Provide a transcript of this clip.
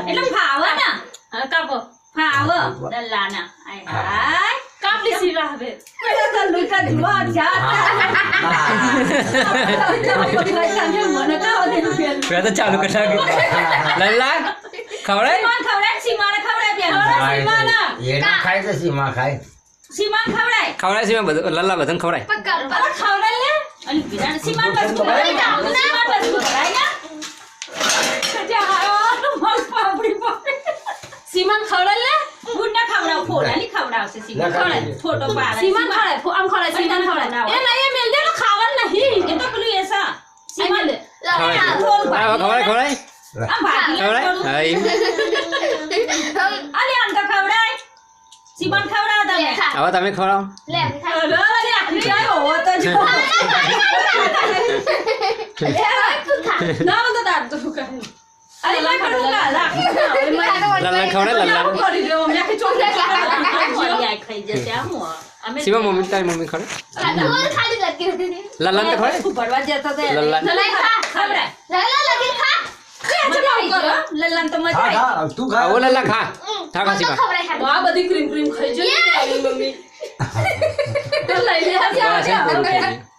એટલે ફાવે ને કાપો ફાવે દલ્લાના આય કાપલી સીવા હવે લૂટા દીવા જા મને કાવ દે પેલા તો ચાલુ કરી નાખી લલ્લા ખવડાય સીમાને ખવડાય બેન એના ખાય તો સીમા ખાય સીમાન ખવડાય ખવડાય છે બધું લલ્લા બધાને ખવડાય ખવડાય લે અને વિરાન સીમાન બસ સીમાન બસ ખવડાય ને જા તો મસ્ત પાપડી પાપડી સીમાન ખવડાય લે ગુંડા ખવડાવ ફોડાલી ખવડાવશે સીમાન ખવડાય ફોટો પાડે સીમાન ખવડાય આમ ખવડાય સીમાન ખવડાય એ નહીં એ મેલ દે તો ખાવાનું નહીં એ તો પેલું એસા સીમાન લે ખવડાય આ ભાગી ખવડાય હાય અલે આમ તો ખવડાય સીમાન ખવડાવ તમે હવે તમે ખવડાવો લે અરે આખી જાય હોવો તો જો ના તો દાદ તો કહે અરે મેં ખવડાવ લલ્લા ખવડાય લલ્લા કરી દો મેં કે ચોકલેટ ખાઈ જશે આમ અમે સીમા મમ્મી તારી મમ્મી ખવડાય દૂધ ખાલી કરતી હતી લલ્લા ને ખવડાય ભરવા જતો તે લલ્લા લઈ ખા ખવડાય લલા લગી ખા લલ્લાન તો મજા ખા આવી ખા તું ખા ઓ લલ્લા ખા ખા સીમા ખવડાય તો આ બધી ક્રીમ ક્રીમ ખાઈ જો મમ્મી તો લઈ લે બસ એમ પૂરું થઈ ગયું